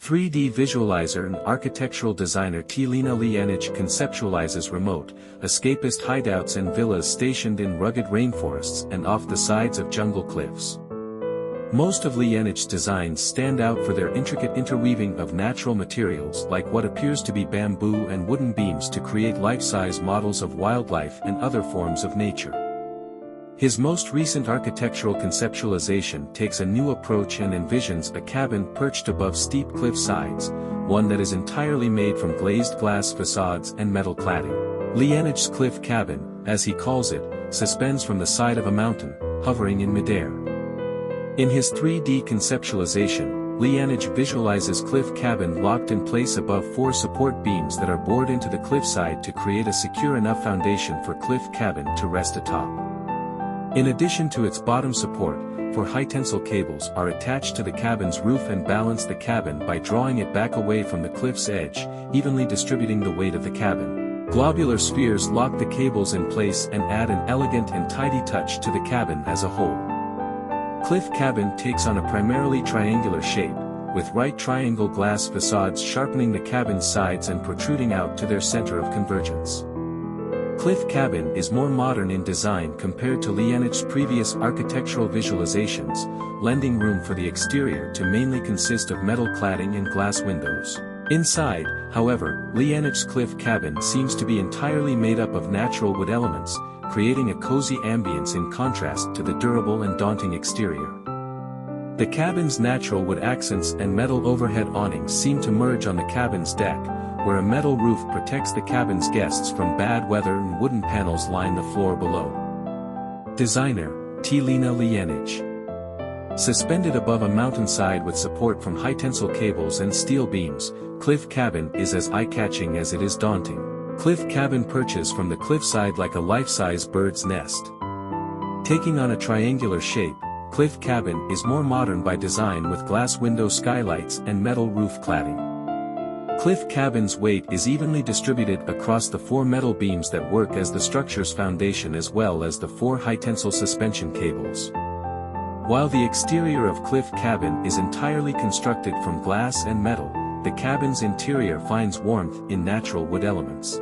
3D visualizer and architectural designer Lena Lianage conceptualizes remote, escapist hideouts and villas stationed in rugged rainforests and off the sides of jungle cliffs. Most of Lianage's designs stand out for their intricate interweaving of natural materials like what appears to be bamboo and wooden beams to create life-size models of wildlife and other forms of nature. His most recent architectural conceptualization takes a new approach and envisions a cabin perched above steep cliff sides, one that is entirely made from glazed glass facades and metal cladding. Lianage's cliff cabin, as he calls it, suspends from the side of a mountain, hovering in midair. In his 3D conceptualization, Lianage visualizes cliff cabin locked in place above 4 support beams that are bored into the cliffside to create a secure enough foundation for cliff cabin to rest atop. In addition to its bottom support, 4 high-tensile cables are attached to the cabin's roof and balance the cabin by drawing it back away from the cliff's edge, evenly distributing the weight of the cabin. Globular spheres lock the cables in place and add an elegant and tidy touch to the cabin as a whole. Cliff cabin takes on a primarily triangular shape, with right triangle glass facades sharpening the cabin's sides and protruding out to their center of convergence. Cliff cabin is more modern in design compared to Lianage's previous architectural visualizations, lending room for the exterior to mainly consist of metal cladding and glass windows. Inside, however, Lianage's cliff cabin seems to be entirely made up of natural wood elements, creating a cozy ambience in contrast to the durable and daunting exterior. The cabin's natural wood accents and metal overhead awnings seem to merge on the cabin's deck, where a metal roof protects the cabin's guests from bad weather and wooden panels line the floor below. Designer, Lena Lianage. Suspended above a mountainside with support from high-tensile cables and steel beams, cliff cabin is as eye-catching as it is daunting. Cliff cabin perches from the cliffside like a life-size bird's nest. Taking on a triangular shape, cliff cabin is more modern by design with glass window skylights and metal roof cladding. Cliff cabin's weight is evenly distributed across the 4 metal beams that work as the structure's foundation as well as the 4 high-tensile suspension cables. While the exterior of cliff cabin is entirely constructed from glass and metal, the cabin's interior finds warmth in natural wood elements.